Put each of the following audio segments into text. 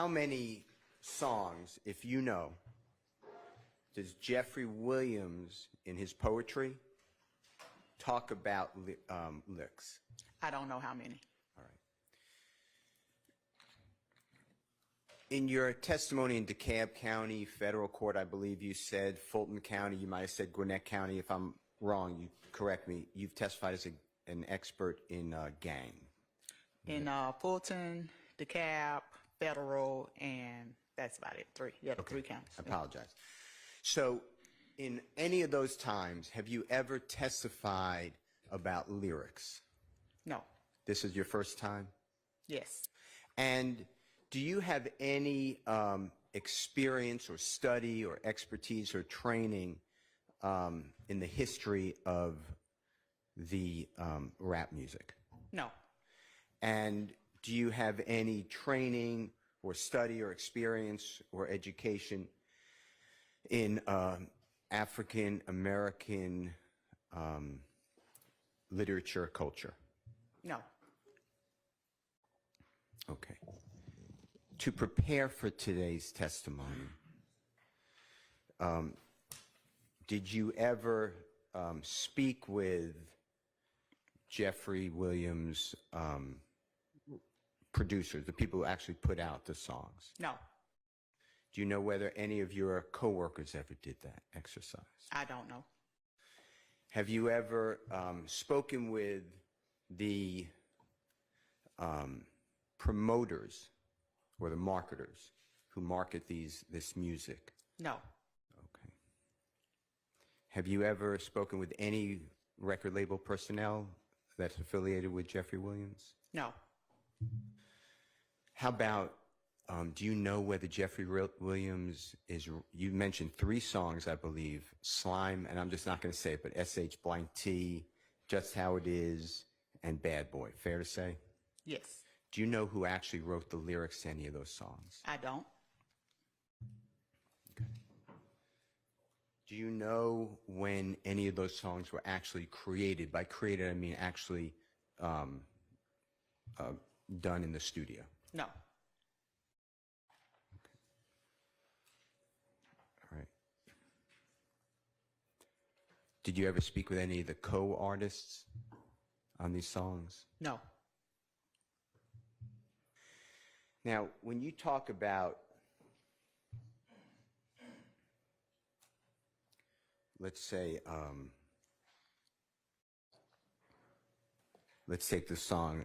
how many songs, if you know, does Jeffrey Williams in his poetry talk about licks? I don't know how many. All right. In your testimony in DeKalb County Federal Court, I believe you said Fulton County, you might have said Gwinnett County. If I'm wrong, you correct me. You've testified as an expert in gang. In Fulton, DeKalb, Federal, and that's about it. Three. Yeah, the 3 counties. I apologize. So in any of those times, have you ever testified about lyrics? No. This is your first time? Yes. And do you have any experience or study or expertise or training in the history of the rap music? No. And do you have any training or study or experience or education in African American literature culture? No. Okay. To prepare for today's testimony, did you ever speak with Jeffrey Williams' producers, the people who actually put out the songs? No. Do you know whether any of your coworkers ever did that exercise? I don't know. Have you ever spoken with the promoters or the marketers who market this music? No. Okay. Have you ever spoken with any record label personnel that's affiliated with Jeffrey Williams? No. How about, do you know whether Jeffrey Williams is, you mentioned 3 songs, I believe, Slime, and I'm just not going to say it, but S.H. Blank T, Just How It Is, and Bad Boy. Fair to say? Yes. Do you know who actually wrote the lyrics to any of those songs? I don't. Okay. Do you know when any of those songs were actually created? By created, I mean actually done in the studio? No. Okay. All right. Did you ever speak with any of the co-artists on these songs? No. Now, when you talk about, let's take the song,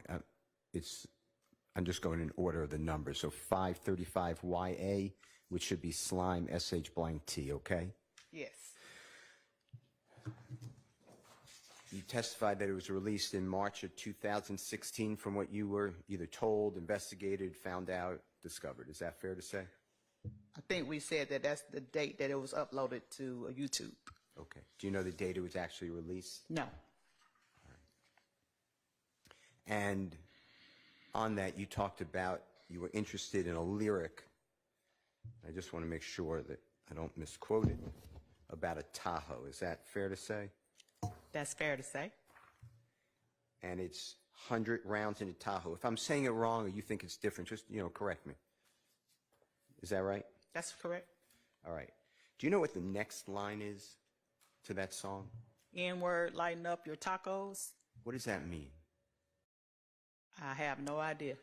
I'm just going in order of the numbers. So 535 YA, which should be Slime, SH Blank T, okay? Yes. You testified that it was released in March of 2016 from what you were either told, investigated, found out, discovered. Is that fair to say? I think we said that that's the date that it was uploaded to YouTube. Okay. Do you know the date it was actually released? No. All right. And on that, you talked about you were interested in a lyric. I just want to make sure that I don't misquote it, about a Tahoe. Is that fair to say? That's fair to say. And it's 100 rounds in a Tahoe. If I'm saying it wrong or you think it's different, just, correct me. Is that right? That's correct. All right. Do you know what the next line is to that song? N-word, lighten up your tacos. What does that mean? I have no idea.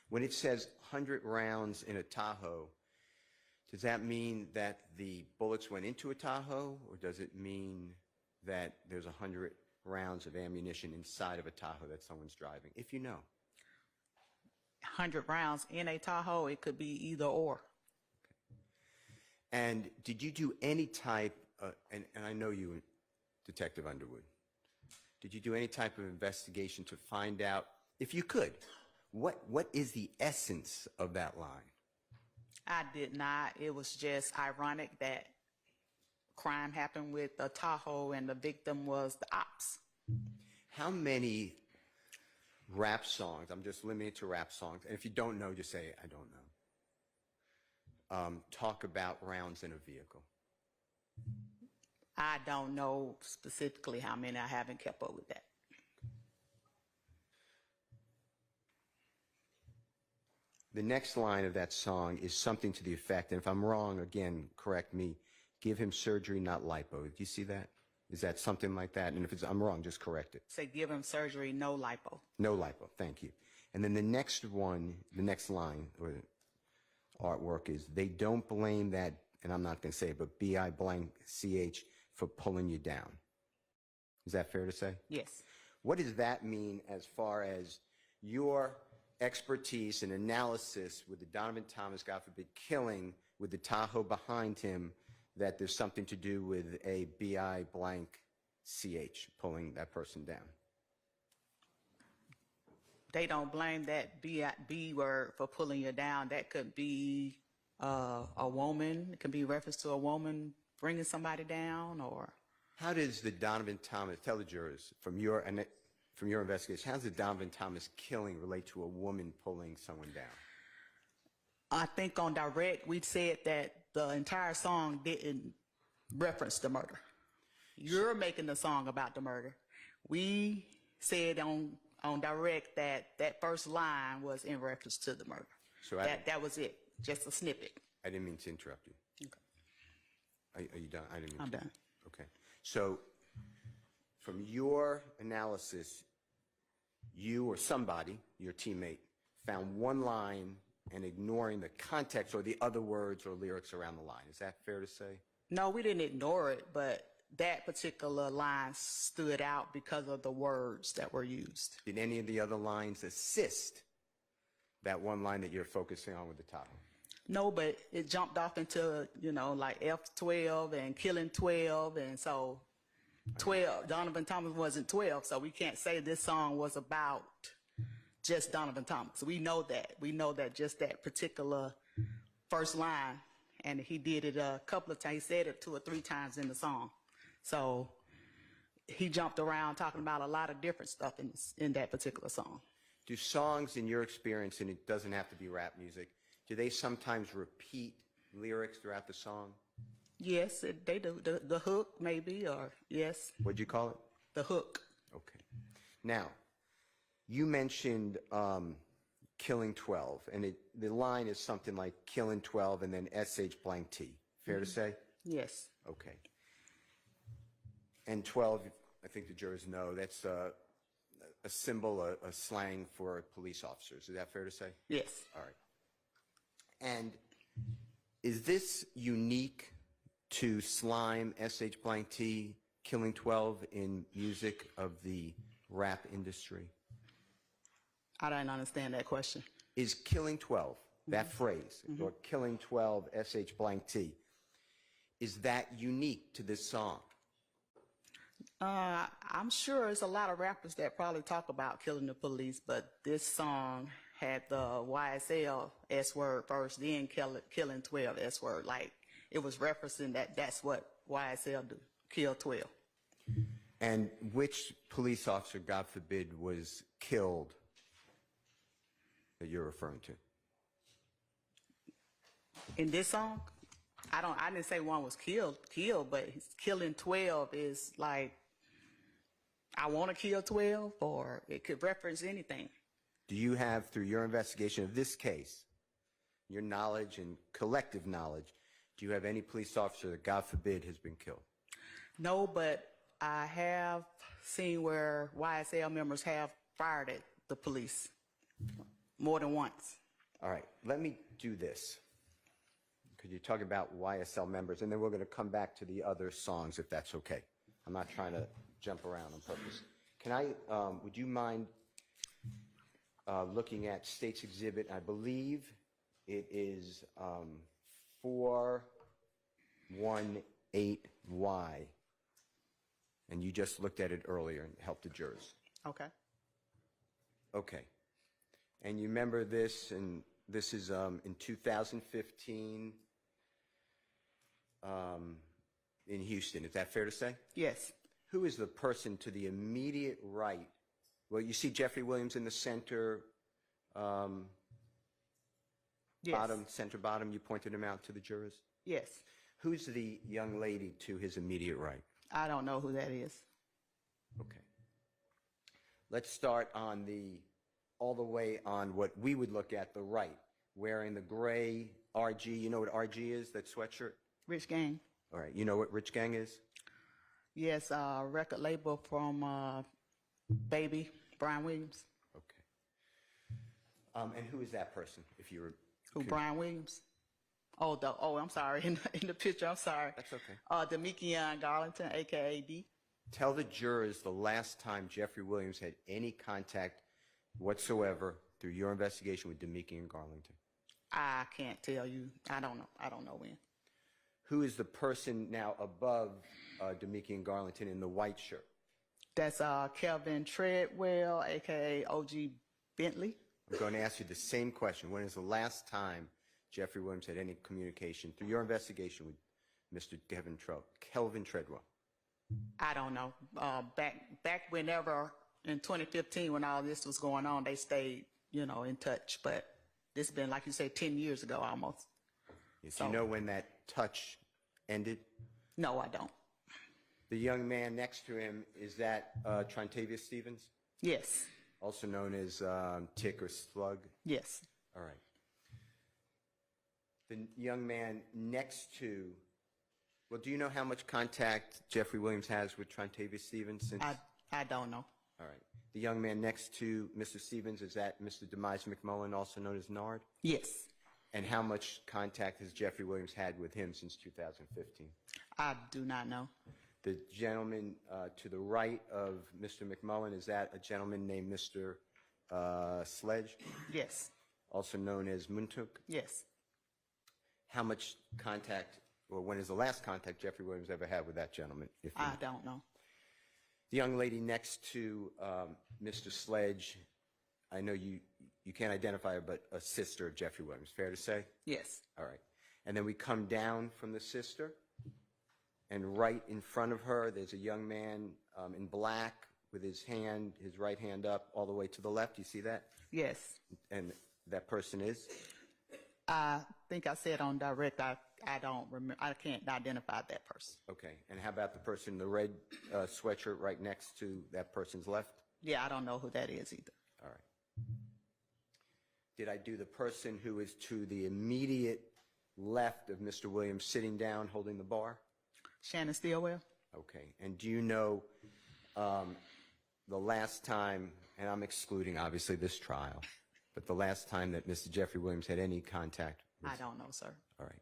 When it says 100 rounds in a Tahoe, does that mean that the bullets went into a Tahoe, or does it mean that there's 100 rounds of ammunition inside of a Tahoe that someone's driving, if you know? 100 rounds in a Tahoe, it could be either or. Okay. And did you do any type, and I know you, Detective Underwood, did you do any type of investigation to find out, if you could, what is the essence of that line? I did not. It was just ironic that crime happened with a Tahoe and the victim was the ops. How many rap songs, I'm just limited to rap songs, and if you don't know, just say, I don't know, talk about rounds in a vehicle? I don't know specifically how many. I haven't kept up with that. the next line of that song is something to the effect, and if I'm wrong, again, correct me, give him surgery, not lipo. Do you see that? Is that something like that? And if I'm wrong, just correct it. Say, give him surgery, no lipo. No lipo, thank you. And then the next one, the next line, or artwork is, they don't blame that, and I'm not going to say it, but B-I blank C-H for pulling you down. Is that fair to say? Yes. What does that mean as far as your expertise and analysis with the Donovan Thomas, God forbid, killing with the Tahoe behind him, that there's something to do with a B-I blank C-H pulling that person down? They don't blame that B word for pulling you down. That could be a woman. It could be reference to a woman bringing somebody down, or. How does the Donovan Thomas, tell the jurors, from your investigation, how does the Donovan Thomas killing relate to a woman pulling someone down? I think on direct, we said that the entire song didn't reference the murder. You're making the song about the murder. We said on direct that first line was in reference to the murder. So that was it, just a snippet. I didn't mean to interrupt you. Okay. Are you done? I didn't mean I'm to. done. Okay. So from your analysis, you or somebody, your teammate, found one line and ignoring the context or the other words or lyrics around the line. Is that fair to say? No, we didn't ignore it, but that particular line stood out because of the words that were used. Did any of the other lines assist that one line that you're focusing on with the Tahoe? No, but it jumped off into, like F12 and killing 12. And so 12, Donovan Thomas wasn't 12. So we can't say this song was about just Donovan Thomas. We know that. We know that just that particular first line. And he did it a couple of times. He said it 2 or 3 times in the song. So he jumped around talking about a lot of different stuff in that particular song. Do songs, in your experience, and it doesn't have to be rap music, do they sometimes repeat lyrics throughout the song? Yes, they do. The hook, maybe, or yes. What'd you call it? The hook. Okay. Now, you mentioned killing 12, and the line is something like killing 12 and then SH blank T. Fair to say? Yes. Okay. And 12, I think the jurors know, that's a symbol, a slang for police officers. Is that fair to say? Yes. All right. And is this unique to Slime, SH blank T, killing 12 in music of the rap industry? I don't understand that question. Is killing 12, that phrase, or killing 12, SH blank T, is that unique to this song? I'm sure there's a lot of rappers that probably talk about killing the police, but this song had the YSL S word first, then killing 12 S word. Like, it was referencing that's what YSL do, kill 12. And which police officer, God forbid, was killed that you're referring to? In this song, I didn't say one was killed, but killing 12 is like, I want to kill 12, or it could reference anything. Do you have, through your investigation of this case, your knowledge and collective knowledge, do you have any police officer that, God forbid, has been killed? No, but I have seen where YSL members have fired at the police more than once. All right, let me do this. Because you talk about YSL members, and then we're going to come back to the other songs, if that's okay. I'm not trying to jump around on purpose. Can I, would you mind looking at State's Exhibit? I believe it is 418Y. And you just looked at it earlier and helped the jurors. Okay. Okay. And you remember this, and this is in 2015 in Houston. Is that fair to say? Yes. Who is the person to the immediate right? Well, you see Jeffrey Williams in the center, Yes. bottom, center bottom. You pointed him out to the jurors. Yes. Who's the young lady to his immediate right? I don't know who that is. Okay. Let's start on all the way on what we would look at the right. wearing the gray RG. You know what RG is, that sweatshirt? Rich Gang. All right. You know what Rich Gang is? Yes, record label from Baby, Brian Williams. Okay. And who is that person, if you were... Who, Brian Williams? Oh, I'm sorry. In the picture, I'm sorry. That's okay. Demikian Garlington, a.k.a. D. Tell the jurors the last time Jeffrey Williams had any contact whatsoever through your investigation with Demikian Garlington. I can't tell you. I don't know. I don't know when. Who is the person now above Demikian Garlington in the white shirt? That's Kelvin Treadwell, a.k.a. O.G. Bentley. I'm going to ask you the same question. When is the last time Jeffrey Williams had any communication through your investigation with Mr. Kelvin Treadwell? I don't know. Back whenever in 2015 when all this was going on, they stayed, in touch. But it's been, like you said, 10 years ago almost. Yes, so, you know when that touch ended? No, I don't. The young man next to him, is that Trontavious Stevens? Yes. Also known as Tick or Slug? Yes. All right. The young man next to, well, do you know how much contact Jeffrey Williams has with Trontavious Stevens? I don't know. All right. The young man next to Mr. Stevens, is that Mr. Demise McMullen, also known as Nard? Yes. And how much contact has Jeffrey Williams had with him since 2015? I do not know. The gentleman to the right of Mr. McMullen, is that a gentleman named Mr. Sledge? Yes. Also known as Muntuk? Yes. How much contact, or when is the last contact Jeffrey Williams ever had with that gentleman? I don't know. The young lady next to Mr. Sledge, I know you can't identify her, but a sister of Jeffrey Williams, fair to say? Yes. All right. And then we come down from the sister, and right in front of her, there's a young man in black with his right hand up all the way to the left. You see that? Yes. And that person is? I think I said on direct, I don't remember, I can't identify that person. Okay. And how about the person in the red sweatshirt right next to that person's left? Yeah, I don't know who that is either. All right. Did I do the person who is to the immediate left of Mr. Williams sitting down holding the bar? Shannon Stillwell? Okay. And do you know the last time, and I'm excluding obviously this trial, but the last time that Mr. Jeffrey Williams had any contact with... I don't know, sir. All right.